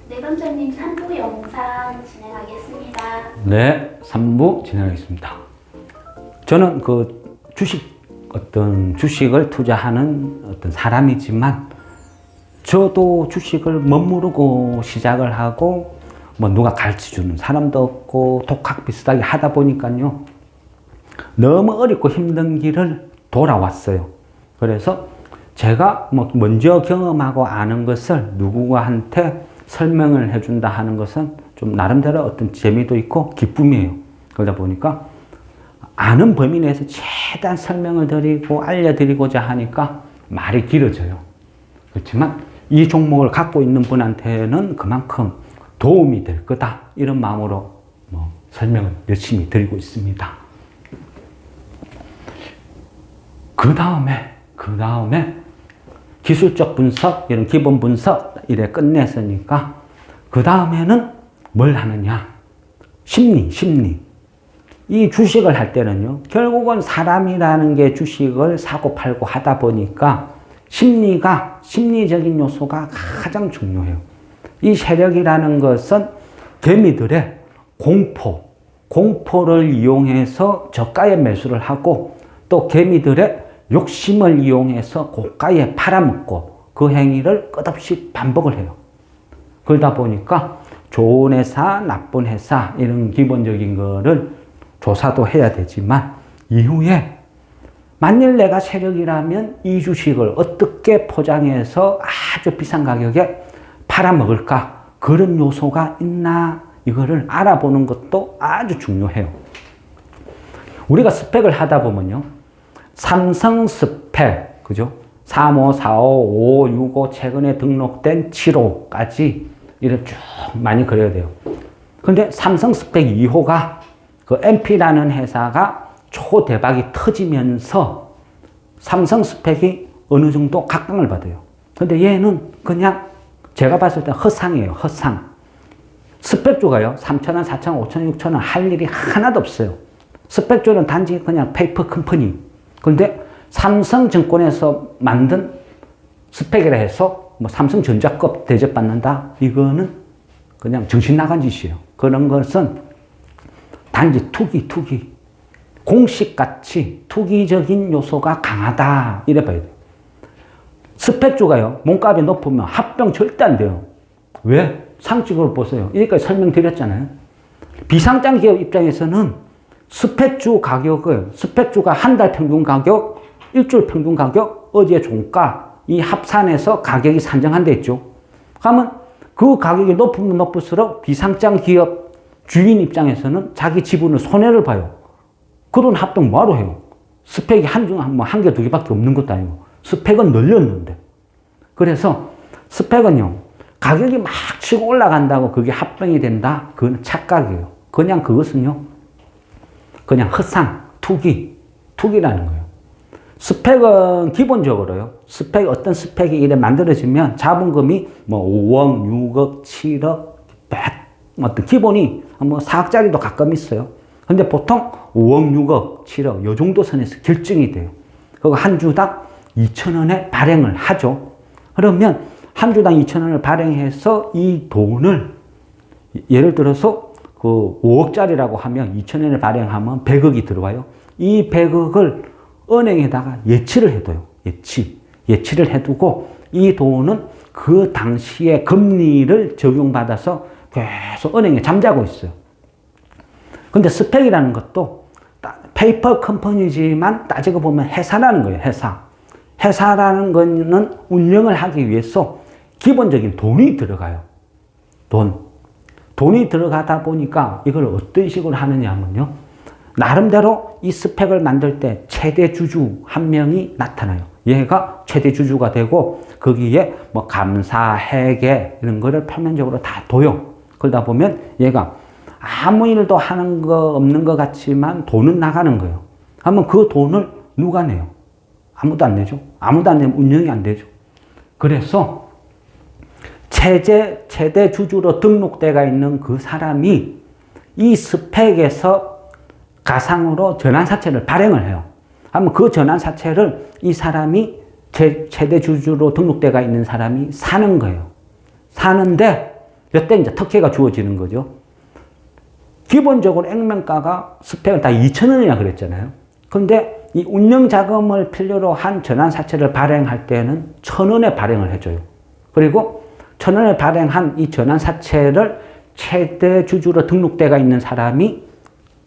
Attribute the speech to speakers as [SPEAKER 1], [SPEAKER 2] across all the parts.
[SPEAKER 1] 네, 원장님 3부 영상 진행하겠습니다.
[SPEAKER 2] 네, 3부 진행하겠습니다. 저는 어떤 주식을 투자하는 어떤 사람이지만, 저도 주식을 멋모르고 시작을 하고, 누가 가르쳐 주는 사람도 없고, 독학 비슷하게 하다 보니까요, 너무 어렵고 힘든 길을 돌아왔어요. 그래서 제가 먼저 경험하고 아는 것을 누구한테 설명을 해준다 하는 것은 좀 나름대로 어떤 재미도 있고 기쁨이에요. 그러다 보니까 아는 범위 내에서 최대한 설명을 드리고 알려드리고자 하니까 말이 길어져요. 그렇지만 이 종목을 갖고 있는 분한테는 그만큼 도움이 될 거다, 이런 마음으로 설명을 열심히 드리고 있습니다. 그 다음에 기술적 분석, 이런 기본 분석 이래 끝냈으니까 그 다음에는 뭘 하느냐? 심리. 이 주식을 할 때는요, 결국은 사람이라는 게 주식을 사고 팔고 하다 보니까 심리적인 요소가 가장 중요해요. 이 세력이라는 것은 개미들의 공포를 이용해서 저가에 매수를 하고, 또 개미들의 욕심을 이용해서 고가에 팔아먹고, 그 행위를 끝없이 반복을 해요. 그러다 보니까 좋은 회사, 나쁜 회사, 이런 기본적인 거를 조사도 해야 되지만, 이후에 만일 내가 세력이라면 이 주식을 어떻게 포장해서 아주 비싼 가격에 팔아먹을까, 그런 요소가 있나, 이거를 알아보는 것도 아주 중요해요. 우리가 스펙을 하다 보면요, 삼성 스펙, 그죠? 35, 45, 55, 65, 최근에 등록된 75까지 이렇게 쭉 많이 그려야 돼요. 근데 삼성 스펙 2호가 그 MP라는 회사가 초대박이 터지면서 삼성 스펙이 어느 정도 각광을 받아요. 근데 얘는 그냥 제가 봤을 때 허상이에요, 허상. 스펙주가요, 3,000원, 4,000원, 5,000원, 6,000원 할 일이 하나도 없어요. 스펙주는 단지 그냥 페이퍼 컴퍼니. 근데 삼성증권에서 만든 스펙이라 해서 삼성전자급 대접받는다? 이거는 그냥 정신 나간 짓이에요. 그런 것은 단지 투기. 공식같이 투기적인 요소가 강하다, 이래 봐야 돼요. 스펙주가요, 몸값이 높으면 합병 절대 안 돼요. 왜? 상식으로 보세요. 여기까지 설명드렸잖아요. 비상장 기업 입장에서는 스펙주가 한 달 평균 가격, 일주일 평균 가격, 어제 종가, 이 합산해서 가격이 산정한다 했죠. 그러면 그 가격이 높으면 높을수록 비상장 기업 주인 입장에서는 자기 지분을 손해를 봐요. 그런 합병 뭐하러 해요? 스펙이 한 개, 두 개밖에 없는 것도 아니고, 스펙은 늘렸는데. 그래서 스펙은요, 가격이 막 치고 올라간다고 그게 합병이 된다? 그건 착각이에요. 그냥 그것은요, 그냥 허상, 투기라는 거예요. 스펙은 기본적으로요, 어떤 스펙이 이래 만들어지면 자본금이 5억, 6억, 7억, 100, 어떤 기본이 4억짜리도 가끔 있어요. 근데 보통 5억, 6억, 7억, 요 정도 선에서 결정이 돼요. 그거 한 주당 2,000원에 발행을 하죠. 그러면 한 주당 2,000원을 발행해서 이 돈을, 예를 들어서 그 5억짜리라고 하면 2,000원을 발행하면 100억이 들어와요. 이 100억을 은행에다가 예치를 해둬요. 예치를 해두고, 이 돈은 그 당시에 금리를 적용받아서 계속 은행에 잠자고 있어요. 근데 스펙이라는 것도 페이퍼 컴퍼니지만 따지고 보면 회사라는 거예요, 회사라는 거는 운영을 하기 위해서 기본적인 돈이 들어가요. 돈이 들어가다 보니까 이걸 어떤 식으로 하느냐 하면요, 나름대로 이 스펙을 만들 때 최대 주주 한 명이 나타나요. 얘가 최대 주주가 되고, 거기에 감사, 회계 이런 거를 표면적으로 다 둬요. 그러다 보면 얘가 아무 일도 하는 거 없는 것 같지만 돈은 나가는 거예요. 그러면 그 돈을 누가 내요? 아무도 안 내죠. 아무도 안 내면 운영이 안 되죠. 그래서 최대 주주로 등록되어 있는 그 사람이 이 스펙에서 가상으로 전환사채를 발행을 해요. 그러면 그 전환사채를 이 사람이 최대 주주로 등록되어 있는 사람이 사는 거예요. 사는데 이때 이제 특혜가 주어지는 거죠. 기본적으로 액면가가 스펙은 다 2,000원이나 그랬잖아요. 그런데 이 운영 자금을 필요로 한 전환사채를 발행할 때는 1,000원에 발행을 해줘요. 그리고 1,000원에 발행한 이 전환사채를 최대 주주로 등록대가 있는 사람이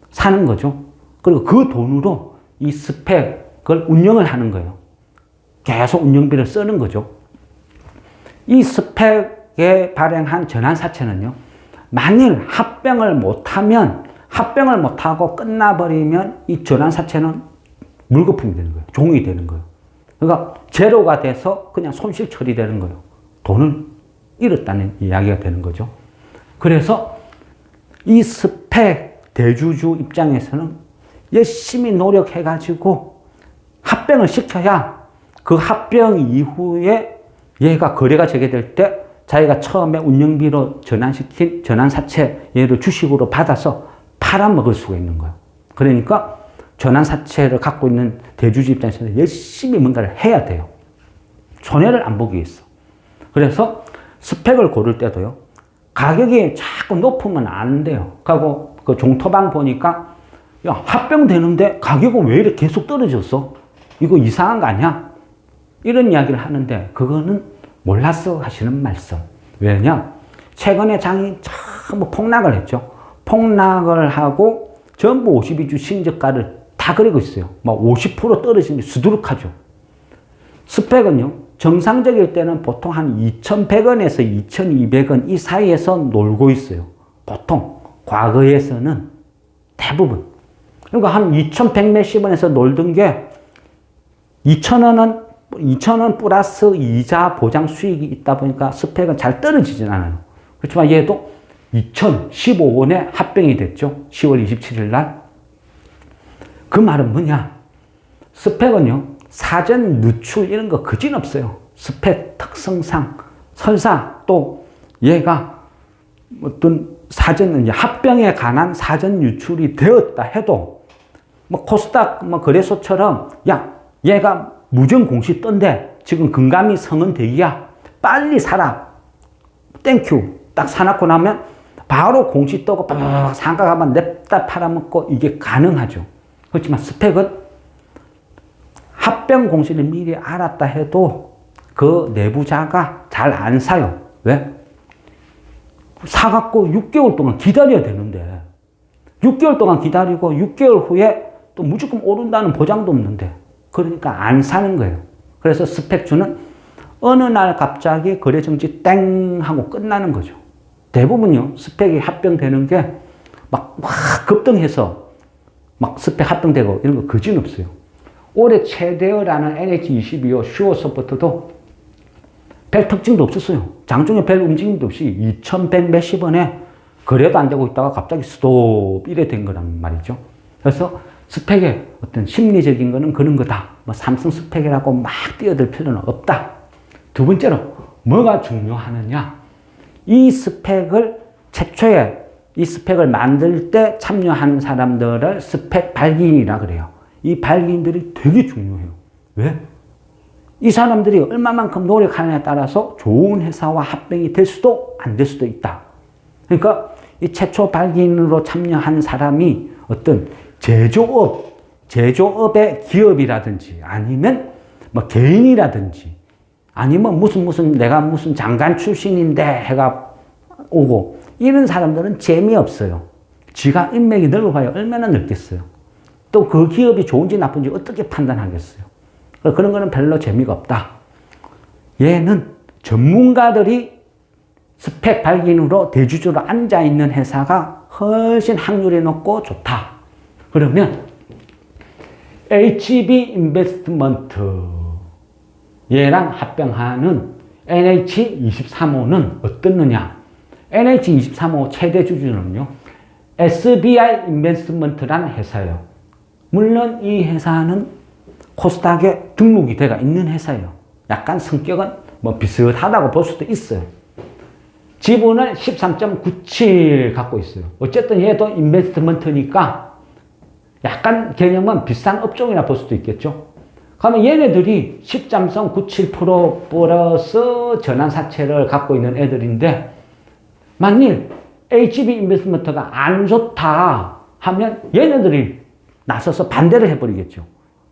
[SPEAKER 2] 사는 거죠. 그리고 그 돈으로 이 스펙을 운영을 하는 거예요. 계속 운영비를 쓰는 거죠. 이 스펙에 발행한 전환사채는요, 만일 합병을 못하고 끝나버리면 이 전환사채는 물거품이 되는 거예요. 종이 되는 거예요. 그러니까 제로가 돼서 그냥 손실 처리되는 거예요. 돈을 잃었다는 이야기가 되는 거죠. 그래서 이 스펙 대주주 입장에서는 열심히 노력해가지고 합병을 시켜야 그 합병 이후에 얘가 거래가 재개될 때 자기가 처음에 운영비로 전환시킨 전환사채 얘를 주식으로 받아서 팔아먹을 수가 있는 거예요. 그러니까 전환사채를 갖고 있는 대주주 입장에서는 열심히 뭔가를 해야 돼요. 손해를 안 보기 위해서. 그래서 스펙을 고를 때도요, 가격이 자꾸 높으면 안 돼요. 그리고 그 종토방 보니까, 야, 합병되는데 가격은 왜 이렇게 계속 떨어졌어? 이거 이상한 거 아니야? 이런 이야기를 하는데, 그거는 몰랐어 하시는 말씀. 왜냐? 최근에 장이 전부 폭락을 했죠. 폭락을 하고 전부 52주 신저가를 다 그리고 있어요. 막 50% 떨어진 게 수두룩하죠. 스펙은요, 정상적일 때는 보통 한 2,100원에서 2,200원 이 사이에서 놀고 있어요. 보통. 과거에서는 대부분. 그러니까 한 2,100 몇십 원에서 놀던 게 2,000원 플러스 이자 보장 수익이 있다 보니까 스펙은 잘 떨어지진 않아요. 그렇지만 얘도 2,015원에 합병이 됐죠. 10월 27일 날. 그 말은 뭐냐? 스펙은요, 사전 누출 이런 거 그진없어요. 스펙 특성상. 설사 또 얘가 어떤 사전, 이제 합병에 관한 사전 유출이 되었다 해도, 뭐 코스닥 뭐 거래소처럼, 야, 얘가 무정 공시 떤데 지금 금감이 성은 대기야. 빨리 사라. 땡큐. 딱 사놓고 나면 바로 공시 떠고 상가 가면 냅다 팔아먹고 이게 가능하죠. 그렇지만 스펙은 합병 공시를 미리 알았다 해도 그 내부자가 잘 안 사요. 왜? 사갖고 6개월 동안 기다려야 되는데 6개월 동안 기다리고 6개월 후에 또 무조건 오른다는 보장도 없는데 그러니까 안 사는 거예요. 그래서 스펙주는 어느 날 갑자기 거래 정지 땡 하고 끝나는 거죠. 대부분요, 스펙이 합병되는 게 막 급등해서 막 스펙 합병되고 이런 거 그진 없어요. 올해 최대어라는 NH22호 슈어소프트도 별 특징도 없었어요. 장중에 별 움직임도 없이 2,100 몇십 원에 거래도 안 되고 있다가 갑자기 스톱 이래 된 거란 말이죠. 그래서 스펙의 어떤 심리적인 거는 그런 거다. 뭐 삼성 스펙이라고 막 뛰어들 필요는 없다. 두 번째로 뭐가 중요하느냐? 이 스펙을 최초에 이 스펙을 만들 때 참여하는 사람들을 스펙 발기인이라 그래요. 이 발기인들이 되게 중요해요. 왜? 이 사람들이 얼마만큼 노력하느냐에 따라서 좋은 회사와 합병이 될 수도 안 될 수도 있다. 그러니까 이 최초 발기인으로 참여한 사람이 어떤 제조업의 기업이라든지 아니면 뭐 개인이라든지 아니면 무슨 내가 무슨 장관 출신인데 해가 오고 이런 사람들은 재미없어요. 지가 인맥이 넓어봐야 얼마나 넓겠어요. 또 그 기업이 좋은지 나쁜지 어떻게 판단하겠어요. 그런 거는 별로 재미가 없다. 얘는 전문가들이 스펙 발기인으로 대주주로 앉아있는 회사가 훨씬 확률이 높고 좋다. 그러면 HB 인베스트먼트 얘랑 합병하는 NH23호는 어떻느냐? NH23호 최대 주주는요, SBI 인베스트먼트라는 회사예요. 물론 이 회사는 코스닥에 등록이 되어 있는 회사예요. 약간 성격은 뭐 비슷하다고 볼 수도 있어요. 지분을 13.97 갖고 있어요. 어쨌든 얘도 인베스트먼트니까 약간 개념은 비싼 업종이라 볼 수도 있겠죠. 그러면 얘네들이 13.97% 플러스 전환사채를 갖고 있는 애들인데 만일 HB 인베스트먼트가 안 좋다 하면 얘네들이 나서서 반대를 해버리겠죠.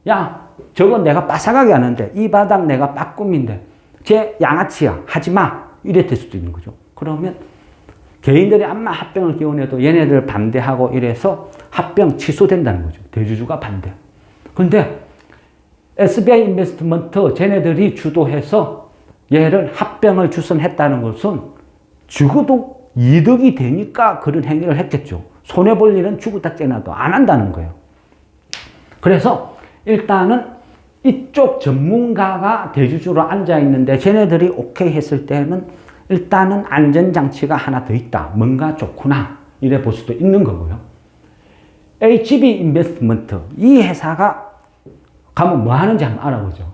[SPEAKER 2] 야, 저건 내가 빠삭하게 하는데 이 바닥 내가 빠꿈인데 쟤 양아치야 하지마 이래 될 수도 있는 거죠. 그러면 개인들이 암만 합병을 기원해도 얘네들 반대하고 이래서 합병 취소된다는 거죠. 대주주가 반대. 근데 SBI 인베스트먼트 쟤네들이 주도해서 얘를 합병을 주선했다는 것은 죽어도 이득이 되니까 그런 행위를 했겠죠. 손해볼 일은 죽었다 깨나도 안 한다는 거예요. 그래서 일단은 이쪽 전문가가 대주주로 앉아있는데 쟤네들이 오케이 했을 때는 일단은 안전장치가 하나 더 있다. 뭔가 좋구나. 이래 볼 수도 있는 거고요. HB 인베스트먼트. 이 회사가 가면 뭐 하는지 한번 알아보죠.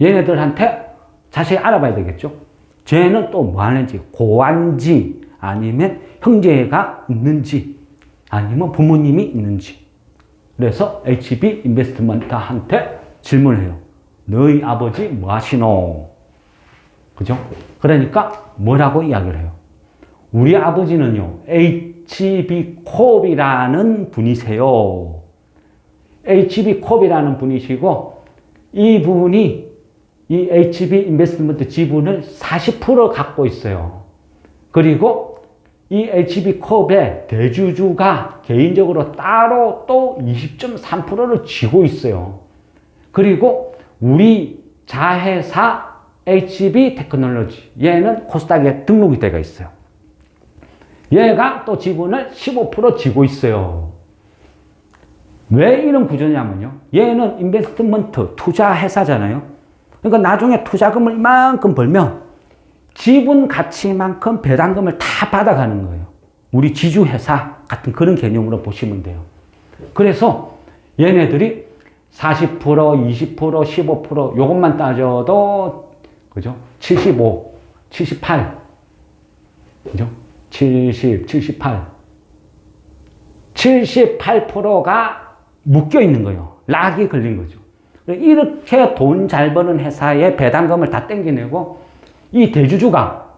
[SPEAKER 2] 얘네들한테 자세히 알아봐야 되겠죠. 쟤는 또 뭐 하는지, 고아인지, 아니면 형제가 있는지, 아니면 부모님이 있는지. 그래서 HB 인베스트먼트한테 질문을 해요. 너희 아버지 뭐 하시노? 그죠? 그러니까 뭐라고 이야기를 해요? 우리 아버지는요, HB콥이라는 분이세요. HB콥이라는 분이시고, 이 분이 이 HB 인베스트먼트 지분을 40% 갖고 있어요. 그리고 이 HB콥의 대주주가 개인적으로 따로 또 20.3%를 쥐고 있어요. 그리고 우리 자회사 HB 테크놀로지, 얘는 코스닥에 등록이 되어 있어요. 얘가 또 지분을 15% 쥐고 있어요. 왜 이런 구조냐면요. 얘는 인베스트먼트, 투자 회사잖아요. 그러니까 나중에 투자금을 이만큼 벌면 지분 가치만큼 배당금을 다 받아가는 거예요. 우리 지주회사 같은 그런 개념으로 보시면 돼요. 그래서 얘네들이 40%, 20%, 15% 요것만 따져도 그죠? 75, 78, 그죠? 70, 78. 78%가 묶여 있는 거예요. 락이 걸린 거죠. 이렇게 돈 잘 버는 회사의 배당금을 다 땡겨내고 이 대주주가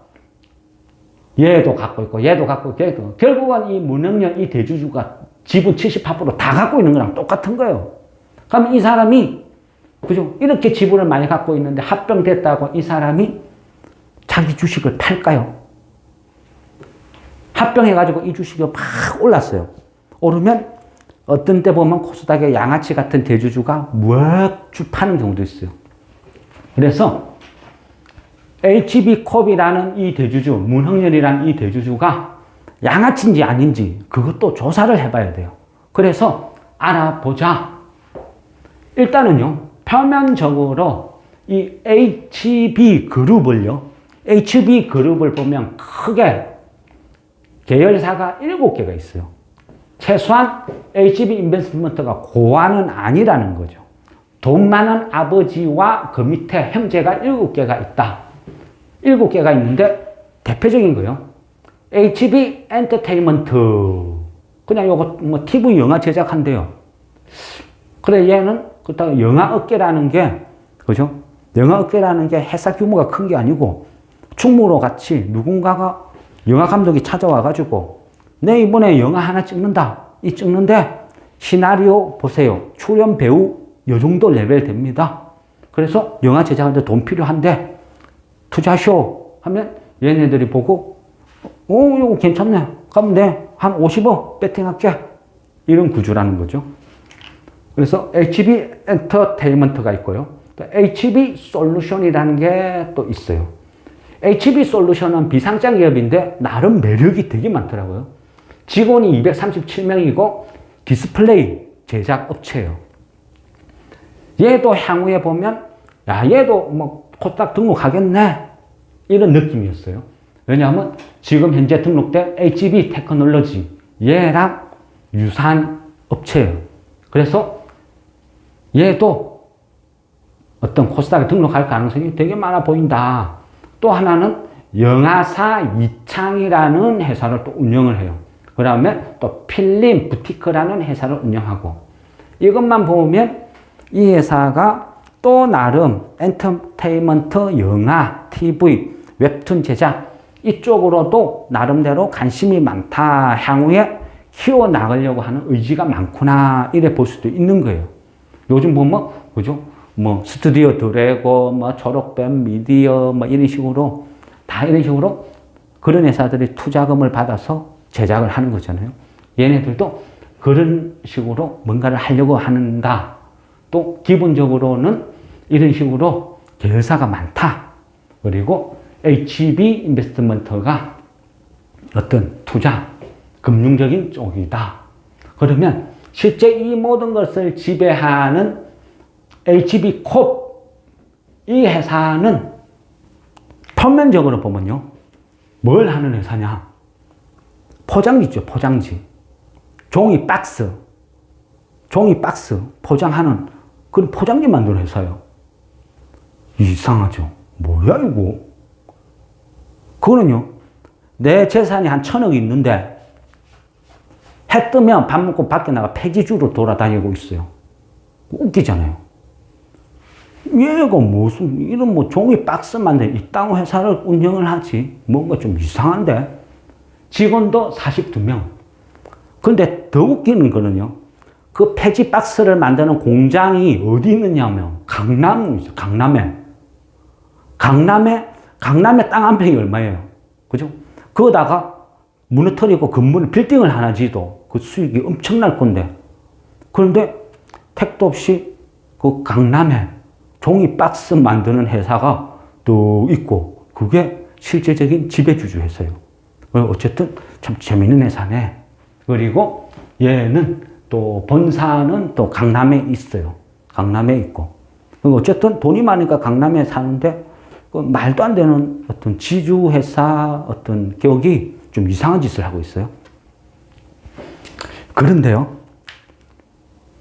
[SPEAKER 2] 얘도 갖고 있고 얘도 갖고 있고 얘도 결국은 이 문흥년 이 대주주가 지분 78%다 갖고 있는 거랑 똑같은 거예요. 그럼 이 사람이 그죠? 이렇게 지분을 많이 갖고 있는데 합병됐다고 이 사람이 자기 주식을 팔까요? 합병해가지고 이 주식이 막 올랐어요. 오르면 어떤 때 보면 코스닥의 양아치 같은 대주주가 무엇주 파는 경우도 있어요. 그래서 HB콥이라는 이 대주주, 문흥렬이라는 이 대주주가 양아치인지 아닌지 그것도 조사를 해봐야 돼요. 그래서 알아보자. 일단은요, 표면적으로 이 HB그룹을요, HB그룹을 보면 크게 계열사가 7개가 있어요. 최소한 HB 인베스트먼트가 고아는 아니라는 거죠. 돈 많은 아버지와 그 밑에 형제가 7개가 있다. 7개가 있는데 대표적인 거요. HB 엔터테인먼트. 그냥 요거 뭐 TV 영화 제작한대요. 그래 얘는 그렇다고 영화 업계라는 게 그죠? 영화 업계라는 게 회사 규모가 큰 게 아니고 충무로 같이 누군가가 영화 감독이 찾아와 가지고 내 이번에 영화 하나 찍는다. 이 찍는데 시나리오 보세요. 출연 배우 요 정도 레벨 됩니다. 그래서 영화 제작하는데 돈 필요한데 투자쇼 하면 얘네들이 보고 오 이거 괜찮네. 그럼 내 한 50억 배팅할게. 이런 구조라는 거죠. 그래서 HB 엔터테인먼트가 있고요. 또 HB 솔루션이라는 게 또 있어요. HB 솔루션은 비상장 기업인데 나름 매력이 되게 많더라고요. 직원이 237명이고 디스플레이 제작 업체예요. 얘도 향후에 보면 야 얘도 뭐 코스닥 등록하겠네 이런 느낌이었어요. 왜냐하면 지금 현재 등록된 HB 테크놀로지 얘랑 유사한 업체예요. 그래서 얘도 어떤 코스닥에 등록할 가능성이 되게 많아 보인다. 또 하나는 영화사 이창이라는 회사를 또 운영을 해요. 그 다음에 또 필름 부티크라는 회사를 운영하고 이것만 보면 이 회사가 또 나름 엔터테인먼트, 영화, TV, 웹툰 제작 이쪽으로도 나름대로 관심이 많다. 향후에 키워나가려고 하는 의지가 많구나. 이래 볼 수도 있는 거예요. 요즘 보면, 그죠? 뭐, 스튜디오 드래곤, 뭐, 졸업밴 미디어, 뭐, 이런 식으로, 다 이런 식으로 그런 회사들이 투자금을 받아서 제작을 하는 거잖아요. 얘네들도 그런 식으로 뭔가를 하려고 하는다. 또, 기본적으로는 이런 식으로 계열사가 많다. 그리고 HB 인베스트먼트가 어떤 투자, 금융적인 쪽이다. 그러면 실제 이 모든 것을 지배하는 HB콕, 이 회사는 표면적으로 보면요. 뭘 하는 회사냐? 포장지죠, 포장지. 종이 박스 포장하는 그런 포장지 만드는 회사예요. 이상하죠? 뭐야, 이거? 그거는요, 내 재산이 한 1,000억이 있는데, 해 뜨면 밥 먹고 밖에 나가 폐지주로 돌아다니고 있어요. 웃기잖아요. 얘가 무슨, 이런 뭐 종이 박스 만든 이딴 회사를 운영을 하지. 뭔가 좀 이상한데. 직원도 42명. 근데 더 웃기는 거는요, 그 폐지 박스를 만드는 공장이 어디 있느냐면, 강남에 땅 한 평이 얼마예요? 그죠? 그거다가 무너뜨리고 건물, 빌딩을 하나 지도 그 수익이 엄청날 건데. 그런데 택도 없이 그 강남에 종이 박스 만드는 회사가 또 있고, 그게 실제적인 지배주주 회사예요. 어쨌든 참 재밌는 회사네. 그리고 얘는 또 본사는 또 강남에 있어요. 강남에 있고. 어쨌든 돈이 많으니까 강남에 사는데, 그 말도 안 되는 어떤 지주회사 어떤 격이 좀 이상한 짓을 하고 있어요. 그런데요,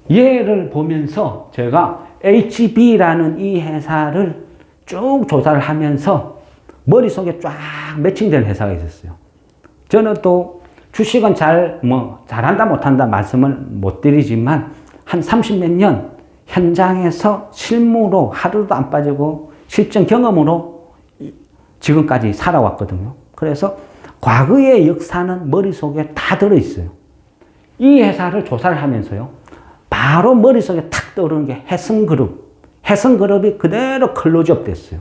[SPEAKER 2] 얘를 보면서 제가 HB라는 이 회사를 쭉 조사를 하면서 머릿속에 쫙 매칭된 회사가 있었어요. 저는 또 주식은 잘한다 못한다 말씀을 못 드리지만 한 30몇 년 현장에서 실무로 하루도 안 빠지고 실전 경험으로 지금까지 살아왔거든요. 그래서 과거의 역사는 머릿속에 다 들어있어요. 이 회사를 조사를 하면서요, 바로 머릿속에 탁 떠오르는 게 해성그룹. 해성그룹이 그대로 클로즈업 됐어요.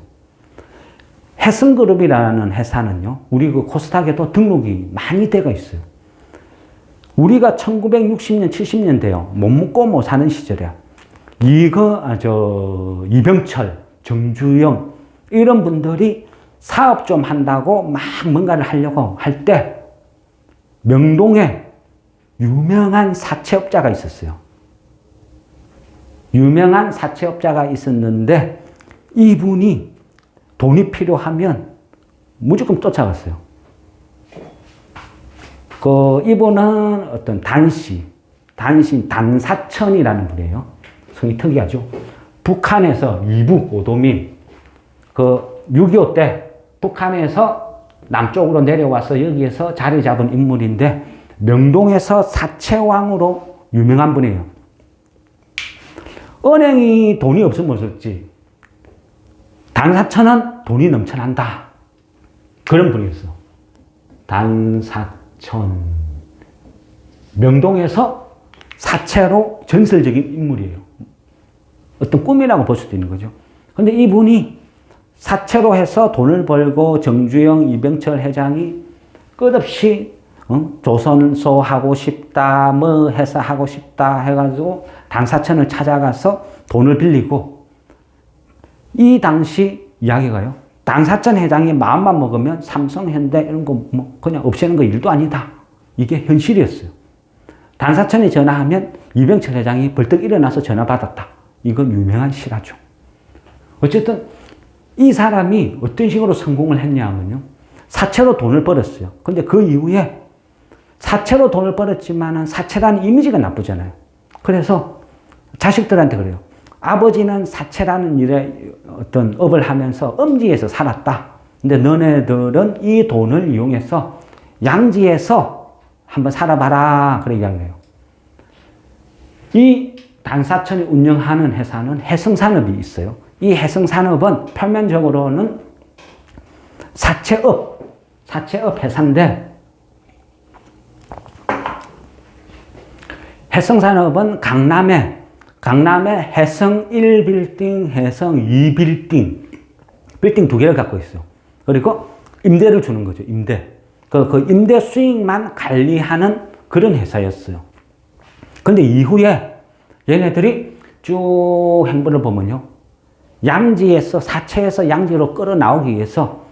[SPEAKER 2] 해성그룹이라는 회사는요, 우리 그 코스닥에도 등록이 많이 되어 있어요. 우리가 1960년, 70년대요. 못 먹고 못 사는 시절이야. 이병철, 정주영, 이런 분들이 사업 좀 한다고 막 뭔가를 하려고 할 때, 명동에 유명한 사채업자가 있었어요. 유명한 사채업자가 있었는데, 이분이 돈이 필요하면 무조건 쫓아갔어요. 이분은 어떤 단사천이라는 분이에요. 성이 특이하죠. 북한에서 이북 오도민, 6.25 때 북한에서 남쪽으로 내려와서 여기에서 자리 잡은 인물인데, 명동에서 사채왕으로 유명한 분이에요. 은행이 돈이 없으면 없었지, 단사천은 돈이 넘쳐난다. 그런 분이었어. 단사천. 명동에서 사채로 전설적인 인물이에요. 어떤 꿈이라고 볼 수도 있는 거죠. 근데 이분이 사채로 해서 돈을 벌고 정주영, 이병철 회장이 끝없이 조선소 하고 싶다, 뭐 회사 하고 싶다 해가지고 단사천을 찾아가서 돈을 빌리고, 이 당시 이야기가요, 단사천 회장이 마음만 먹으면 삼성, 현대 이런 거 뭐 그냥 없애는 거 일도 아니다. 이게 현실이었어요. 단사천이 전화하면 이병철 회장이 벌떡 일어나서 전화 받았다. 이건 유명한 실화죠. 어쨌든 이 사람이 어떤 식으로 성공을 했냐면요, 사채로 돈을 벌었어요. 근데 그 이후에 사채로 돈을 벌었지만은 사채라는 이미지가 나쁘잖아요. 그래서 자식들한테 그래요. 아버지는 사채라는 일에 어떤 업을 하면서 음지에서 살았다. 근데 너네들은 이 돈을 이용해서 양지에서 한번 살아봐라. 그런 이야기를 해요. 이 단사천이 운영하는 회사는 해성산업이 있어요. 이 해성산업은 표면적으로는 사채업, 사채업 회사인데 해성산업은 강남에 해성 1빌딩, 해성 2빌딩, 빌딩 2개를 갖고 있어요. 그리고 임대를 주는 거죠. 임대. 그 임대 수익만 관리하는 그런 회사였어요. 근데 이후에 얘네들이 쭉 행보를 보면요. 양지에서, 사채에서 양지로 끌어 나오기 위해서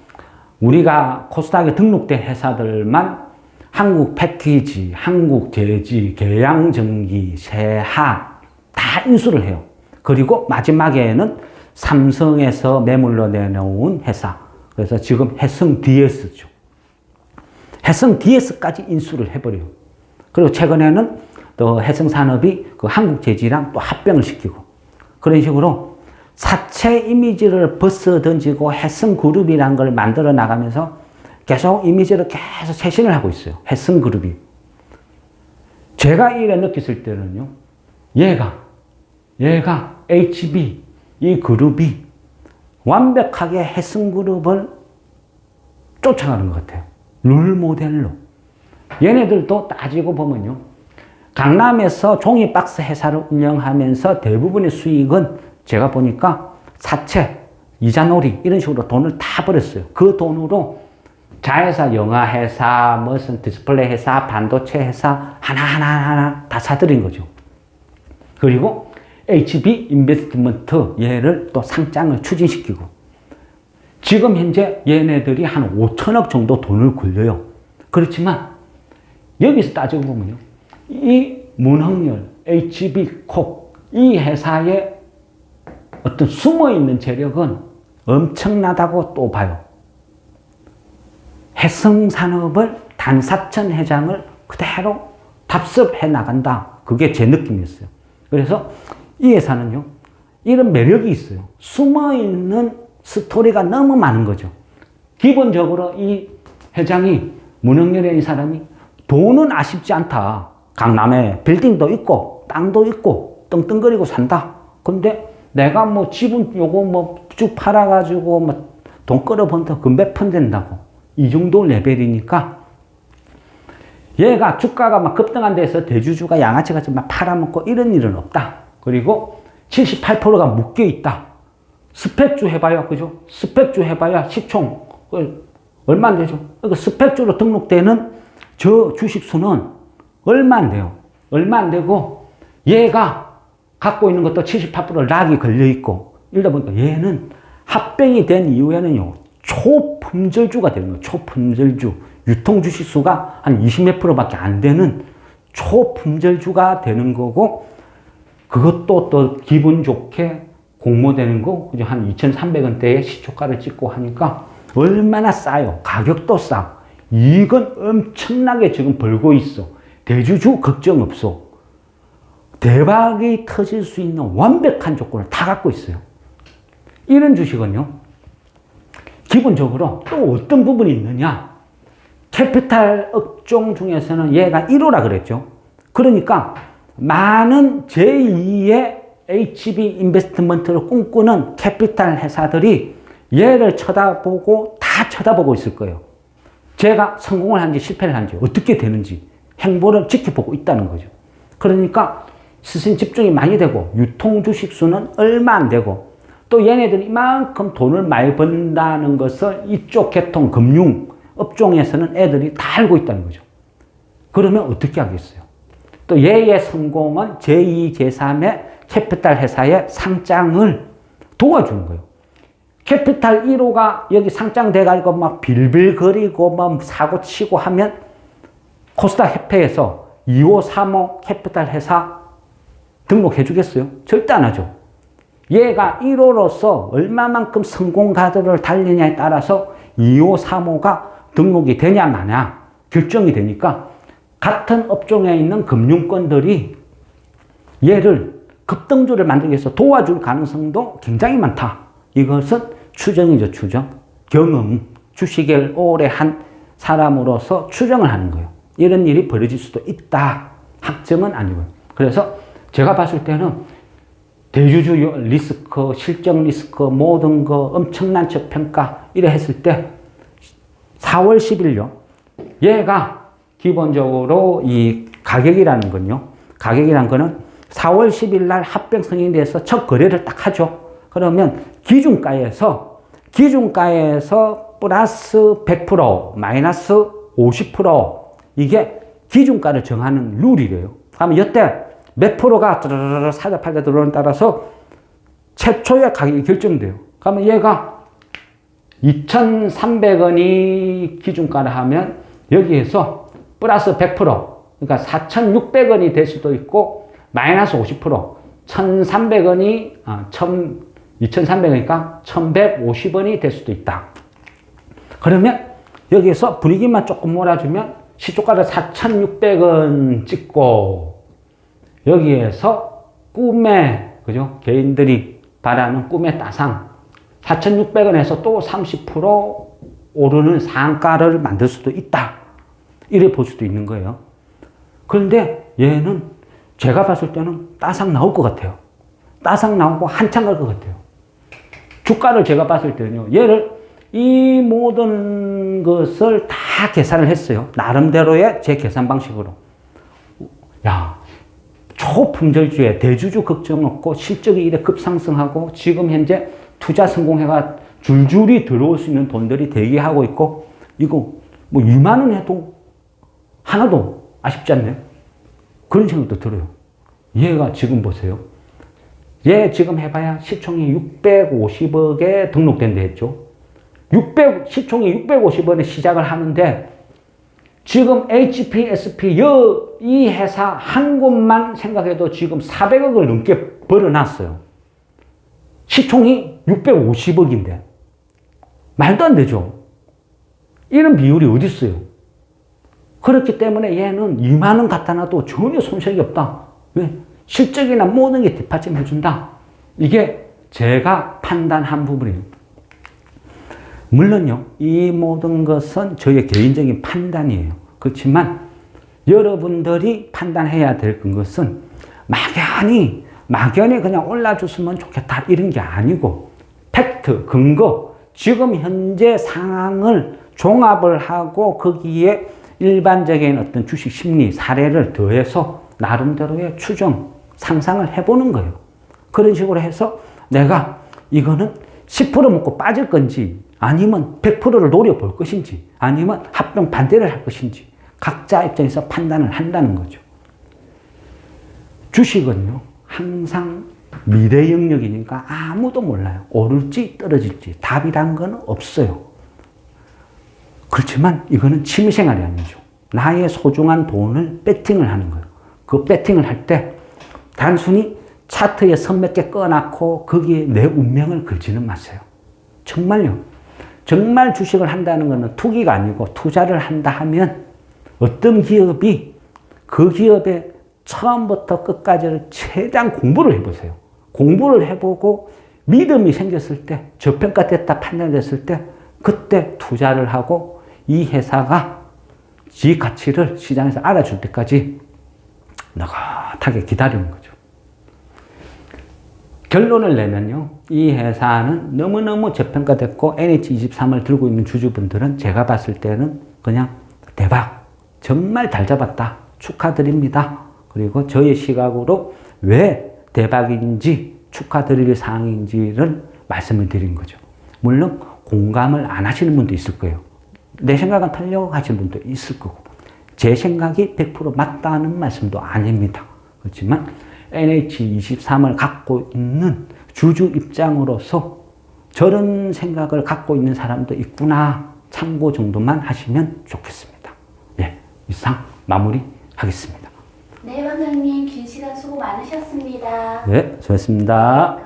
[SPEAKER 2] 우리가 코스닥에 등록된 회사들만 한국 패키지, 한국 제지, 계양전기, 세하 다 인수를 해요. 그리고 마지막에는 삼성에서 매물로 내놓은 회사. 그래서 지금 해성 DS죠. 해성 DS까지 인수를 해버려요. 그리고 최근에는 또 해성산업이 그 한국제지랑 또 합병을 시키고 그런 식으로 사채 이미지를 벗어던지고 해성그룹이라는 걸 만들어 나가면서 계속 이미지를 계속 쇄신을 하고 있어요. 해성그룹이. 제가 이래 느꼈을 때는요. 얘가 HB 이 그룹이 완벽하게 해성그룹을 쫓아가는 것 같아요. 룰 모델로. 얘네들도 따지고 보면요. 강남에서 종이박스 회사를 운영하면서 대부분의 수익은 제가 보니까 사채, 이자놀이 이런 식으로 돈을 다 벌었어요. 그 돈으로 자회사, 영화회사, 무슨 디스플레이 회사, 반도체 회사 하나하나 다 사들인 거죠. 그리고 HB 인베스트먼트 얘를 또 상장을 추진시키고 지금 현재 얘네들이 한 5천억 정도 돈을 굴려요. 그렇지만 여기서 따지고 보면요. 이 문흥열, HB콕 이 회사의 어떤 숨어있는 재력은 엄청나다고 또 봐요. 해성산업을 단사천 회장을 그대로 답습해 나간다. 그게 제 느낌이었어요. 그래서 이 회사는요. 이런 매력이 있어요. 숨어있는 스토리가 너무 많은 거죠. 기본적으로 이 회장이 문흥열의 이 사람이 돈은 아쉽지 않다. 강남에 빌딩도 있고 땅도 있고 떵떵거리고 산다. 근데 내가 뭐 지분 요거 뭐 쭉 팔아가지고 뭐 돈 끌어본다. 그 몇 푼 된다고. 이 정도 레벨이니까 얘가 주가가 막 급등한 데서 대주주가 양아치같이 막 팔아먹고 이런 일은 없다. 그리고 78%가 묶여 있다. 스펙주 해봐야, 그죠? 스펙주 해봐야 시총 얼마 안 되죠? 그러니까 스펙주로 등록되는 저 주식수는 얼마 안 돼요. 얼마 안 되고 얘가 갖고 있는 것도 78% 락이 걸려있고 이러다 보니까 얘는 합병이 된 이후에는요. 초품절주가 되는 거예요. 초품절주. 유통주식수가 한 20몇 %밖에 안 되는 초품절주가 되는 거고 그것도 또 기분 좋게 공모되는 거 한 2,300원대의 시초가를 찍고 하니까 얼마나 싸요. 가격도 싸. 이익은 엄청나게 지금 벌고 있어. 대주주 걱정 없어. 대박이 터질 수 있는 완벽한 조건을 다 갖고 있어요. 이런 주식은요. 기본적으로 또 어떤 부분이 있느냐. 캐피탈 업종 중에서는 얘가 1호라 그랬죠. 그러니까 많은 제2의 HB 인베스트먼트를 꿈꾸는 캐피탈 회사들이 얘를 쳐다보고 다 쳐다보고 있을 거예요. 제가 성공을 한지 실패를 한지 어떻게 되는지 행보를 지켜보고 있다는 거죠. 그러니까 시선 집중이 많이 되고 유통 주식 수는 얼마 안 되고 또 얘네들이 이만큼 돈을 많이 번다는 것을 이쪽 계통 금융 업종에서는 애들이 다 알고 있다는 거죠. 그러면 어떻게 하겠어요? 또 얘의 성공은 제2, 제3의 캐피탈 회사의 상장을 도와주는 거예요. 캐피탈 1호가 여기 상장돼가지고 막 빌빌거리고 막 사고 치고 하면 코스닥 협회에서 2호, 3호 캐피탈 회사 등록해 주겠어요? 절대 안 하죠. 얘가 1호로서 얼마만큼 성공 가도를 달리냐에 따라서 2호, 3호가 등록이 되냐 마냐 결정이 되니까 같은 업종에 있는 금융권들이 얘를 급등주를 만들기 위해서 도와줄 가능성도 굉장히 많다. 이것은 추정이죠, 추정. 경험, 주식을 오래 한 사람으로서 추정을 하는 거예요. 이런 일이 벌어질 수도 있다. 확정은 아니고요. 그래서 제가 봤을 때는 대주주 리스크, 실적 리스크, 모든 거 엄청난 저평가 이래 했을 때 4월 10일요. 얘가 기본적으로 이 가격이라는 건요. 가격이란 거는 4월 10일 날 합병 승인이 돼서 첫 거래를 딱 하죠. 그러면 기준가에서 플러스 100%, 마이너스 50% 이게 기준가를 정하는 룰이래요. 그러면 이때 몇 프로가 사자 팔자 들어오는 따라서 최초의 가격이 결정돼요. 그러면 얘가 2,300원이 기준가를 하면 여기에서 플러스 100%, 그러니까 4,600원이 될 수도 있고 마이너스 50%, 1,300원이 2,300원이니까 1,150원이 될 수도 있다. 그러면 여기에서 분위기만 조금 몰아주면 시초가를 4,600원 찍고 여기에서 꿈에 그죠? 개인들이 바라는 꿈의 따상 4,600원에서 또 30% 오르는 상가를 만들 수도 있다. 이래 볼 수도 있는 거예요. 그런데 얘는 제가 봤을 때는 따상 나올 것 같아요. 따상 나오고 한참 갈 것 같아요. 주가를 제가 봤을 때는요. 얘를 이 모든 것을 다 계산을 했어요. 나름대로의 제 계산 방식으로. 야, 초품절주에 대주주 걱정 없고 실적이 이래 급상승하고 지금 현재 투자 성공해가 줄줄이 들어올 수 있는 돈들이 대기하고 있고 이거 뭐 2만 원 해도 하나도 아쉽지 않나요? 그런 생각도 들어요. 얘가 지금 보세요. 얘 지금 해봐야 시총이 650억에 등록된다 했죠. 시총이 650원에 시작을 하는데 지금 HP, SP 이 회사 한 곳만 생각해도 지금 400억을 넘게 벌어놨어요. 시총이 650억인데 말도 안 되죠. 이런 비율이 어디 있어요? 그렇기 때문에 얘는 2만 원 갖다 놔도 전혀 손색이 없다. 왜? 실적이나 모든 게 뒷받침 해준다. 이게 제가 판단한 부분이에요. 물론요, 이 모든 것은 저의 개인적인 판단이에요. 그렇지만 여러분들이 판단해야 될 것은 막연히 그냥 올라줬으면 좋겠다 이런 게 아니고 팩트, 근거, 지금 현재 상황을 종합을 하고 거기에 일반적인 어떤 주식 심리 사례를 더해서 나름대로의 추정, 상상을 해보는 거예요. 그런 식으로 해서 내가 이거는 10% 먹고 빠질 건지 아니면 100%를 노려볼 것인지 아니면 합병 반대를 할 것인지 각자 입장에서 판단을 한다는 거죠. 주식은요 항상 미래 영역이니까 아무도 몰라요. 오를지 떨어질지 답이란 건 없어요. 그렇지만 이거는 취미생활이 아니죠. 나의 소중한 돈을 배팅을 하는 거예요. 그 배팅을 할 때 단순히 차트에 선 몇 개 꺼놓고 거기에 내 운명을 걸지는 마세요. 정말요. 정말 주식을 한다는 것은 투기가 아니고 투자를 한다 하면 어떤 기업이 그 기업의 처음부터 끝까지를 최대한 공부를 해보세요. 공부를 해보고 믿음이 생겼을 때, 저평가됐다 판단됐을 때 그때 투자를 하고 이 회사가 지 가치를 시장에서 알아줄 때까지 느긋하게 기다리는 거죠. 결론을 내면요. 이 회사는 너무너무 저평가됐고 NH23을 들고 있는 주주분들은 제가 봤을 때는 그냥 대박, 정말 잘 잡았다, 축하드립니다. 그리고 저의 시각으로 왜 대박인지 축하드릴 사항인지를 말씀을 드린 거죠. 물론 공감을 안 하시는 분도 있을 거예요. 내 생각은 틀려 하시는 분도 있을 거고 제 생각이 100% 맞다는 말씀도 아닙니다. 그렇지만 NH23을 갖고 있는 주주 입장으로서 저런 생각을 갖고 있는 사람도 있구나 참고 정도만 하시면 좋겠습니다. 예, 이상 마무리하겠습니다.
[SPEAKER 1] 네, 원장님 긴 시간 수고 많으셨습니다.
[SPEAKER 2] 네, 수고했습니다.